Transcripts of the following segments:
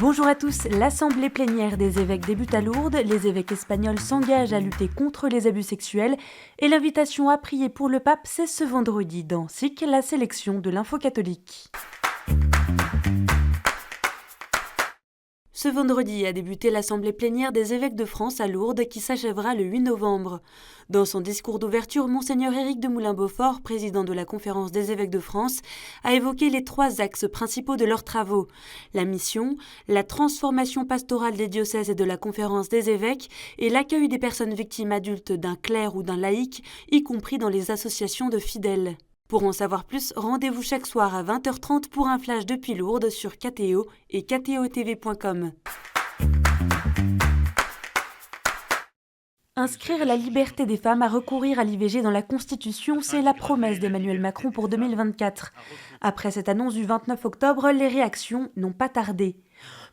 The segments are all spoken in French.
Bonjour à tous, l'assemblée plénière des évêques débute à Lourdes, les évêques espagnols s'engagent à lutter contre les abus sexuels et l'invitation à prier pour le pape, c'est ce vendredi dans SIC, la sélection de l'info catholique. Ce vendredi a débuté l'assemblée plénière des évêques de France à Lourdes qui s'achèvera le 8 novembre. Dans son discours d'ouverture, Monseigneur Éric de Moulin-Beaufort, président de la Conférence des évêques de France, a évoqué les 3 axes principaux de leurs travaux. La mission, la transformation pastorale des diocèses et de la Conférence des évêques et l'accueil des personnes victimes adultes d'un clerc ou d'un laïc, y compris dans les associations de fidèles. Pour en savoir plus, rendez-vous chaque soir à 20h30 pour un flash depuis Lourdes sur KTO et ktotv.com. Inscrire la liberté des femmes à recourir à l'IVG dans la Constitution, c'est la promesse d'Emmanuel Macron pour 2024. Après cette annonce du 29 octobre, les réactions n'ont pas tardé.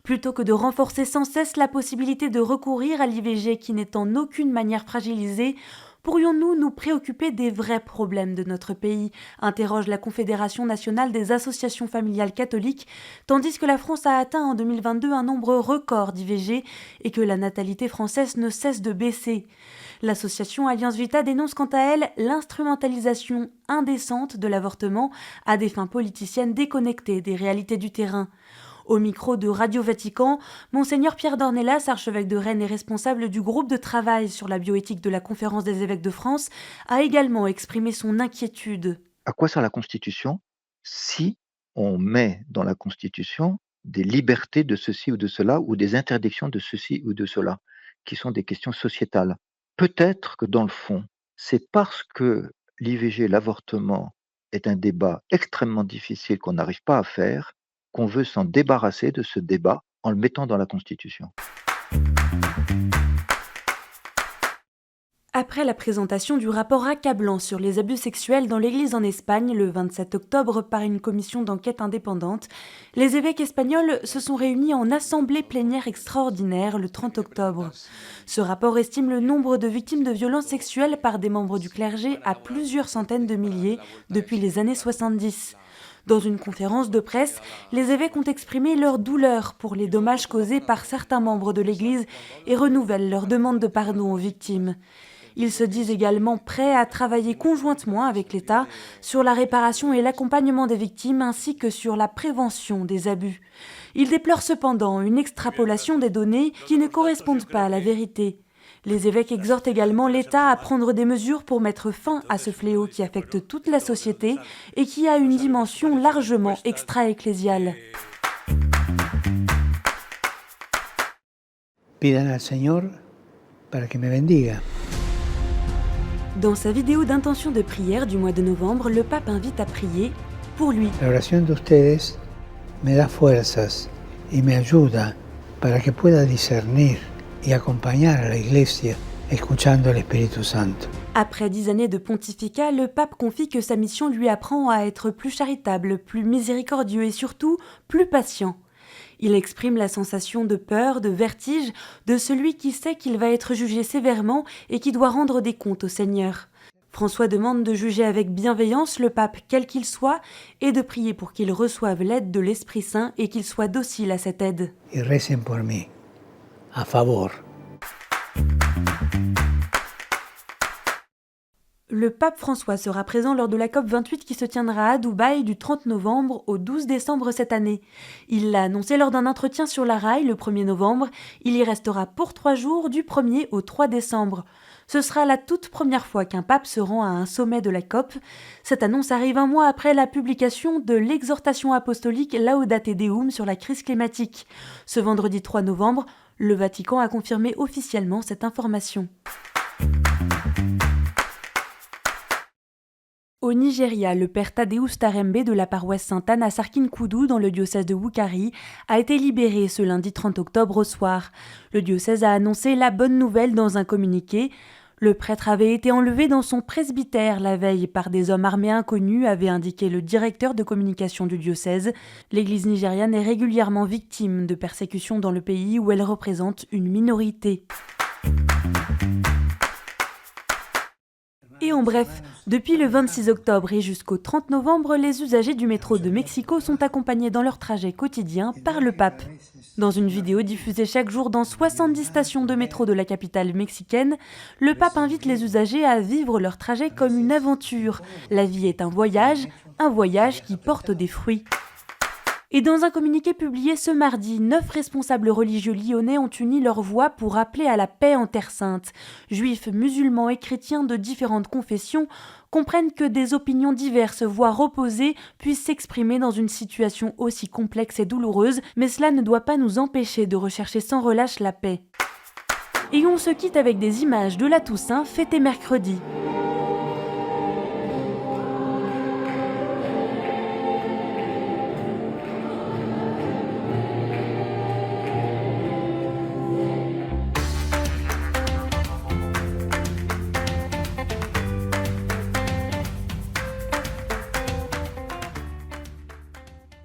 Plutôt que de renforcer sans cesse la possibilité de recourir à l'IVG qui n'est en aucune manière fragilisée, pourrions-nous nous préoccuper des vrais problèmes de notre pays, interroge la Confédération nationale des associations familiales catholiques, tandis que la France a atteint en 2022 un nombre record d'IVG et que la natalité française ne cesse de baisser. L'association Alliance Vita dénonce quant à elle l'instrumentalisation indécente de l'avortement à des fins politiciennes déconnectées des réalités du terrain. Au micro de Radio Vatican, Monseigneur Pierre Dornelas, archevêque de Rennes et responsable du groupe de travail sur la bioéthique de la Conférence des évêques de France, a également exprimé son inquiétude. À quoi sert la Constitution si on met dans la Constitution des libertés de ceci ou de cela ou des interdictions de ceci ou de cela, qui sont des questions sociétales? Peut-être que dans le fond, c'est parce que l'IVG, l'avortement, est un débat extrêmement difficile qu'on n'arrive pas à faire, qu'on veut s'en débarrasser de ce débat en le mettant dans la Constitution. Après la présentation du rapport accablant sur les abus sexuels dans l'Église en Espagne le 27 octobre par une commission d'enquête indépendante, les évêques espagnols se sont réunis en assemblée plénière extraordinaire le 30 octobre. Ce rapport estime le nombre de victimes de violences sexuelles par des membres du clergé à plusieurs centaines de milliers depuis les années 70. Dans une conférence de presse, les évêques ont exprimé leur douleur pour les dommages causés par certains membres de l'Église et renouvellent leur demande de pardon aux victimes. Ils se disent également prêts à travailler conjointement avec l'État sur la réparation et l'accompagnement des victimes ainsi que sur la prévention des abus. Ils déplorent cependant une extrapolation des données qui ne correspondent pas à la vérité. Les évêques exhortent également l'État à prendre des mesures pour mettre fin à ce fléau qui affecte toute la société et qui a une dimension largement extra-ecclésiale. Pidan al Señor para que me bendiga. Dans sa vidéo d'intention de prière du mois de novembre, le pape invite à prier pour lui. La oración de ustedes me da fuerzas y me ayuda para que pueda discernir y acompañar a la Iglesia escuchando el Espíritu Santo. Après 10 années de pontificat, le pape confie que sa mission lui apprend à être plus charitable, plus miséricordieux et surtout plus patient. Il exprime la sensation de peur, de vertige de celui qui sait qu'il va être jugé sévèrement et qui doit rendre des comptes au Seigneur. François demande de juger avec bienveillance le pape quel qu'il soit et de prier pour qu'il reçoive l'aide de l'Esprit Saint et qu'il soit docile à cette aide. Y recen por mí, a favor. Le pape François sera présent lors de la COP28 qui se tiendra à Dubaï du 30 novembre au 12 décembre cette année. Il l'a annoncé lors d'un entretien sur la RAI le 1er novembre. Il y restera pour 3 jours du 1er au 3 décembre. Ce sera la toute première fois qu'un pape se rend à un sommet de la COP. Cette annonce arrive un mois après la publication de l'exhortation apostolique Laudate Deum sur la crise climatique. Ce vendredi 3 novembre, le Vatican a confirmé officiellement cette information. Au Nigeria, le père Tadeusz Tarembe de la paroisse Sainte-Anne à Sarkin-Kudu dans le diocèse de Wukari a été libéré ce lundi 30 octobre au soir. Le diocèse a annoncé la bonne nouvelle dans un communiqué. Le prêtre avait été enlevé dans son presbytère la veille par des hommes armés inconnus, avait indiqué le directeur de communication du diocèse. L'église nigériane est régulièrement victime de persécutions dans le pays où elle représente une minorité. Et en bref, depuis le 26 octobre et jusqu'au 30 novembre, les usagers du métro de Mexico sont accompagnés dans leur trajet quotidien par le pape. Dans une vidéo diffusée chaque jour dans 70 stations de métro de la capitale mexicaine, le pape invite les usagers à vivre leur trajet comme une aventure. La vie est un voyage qui porte des fruits. Et dans un communiqué publié ce mardi, 9 responsables religieux lyonnais ont uni leurs voix pour appeler à la paix en Terre Sainte. Juifs, musulmans et chrétiens de différentes confessions comprennent que des opinions diverses, voire opposées, puissent s'exprimer dans une situation aussi complexe et douloureuse, mais cela ne doit pas nous empêcher de rechercher sans relâche la paix. Et on se quitte avec des images de la Toussaint fêtée mercredi.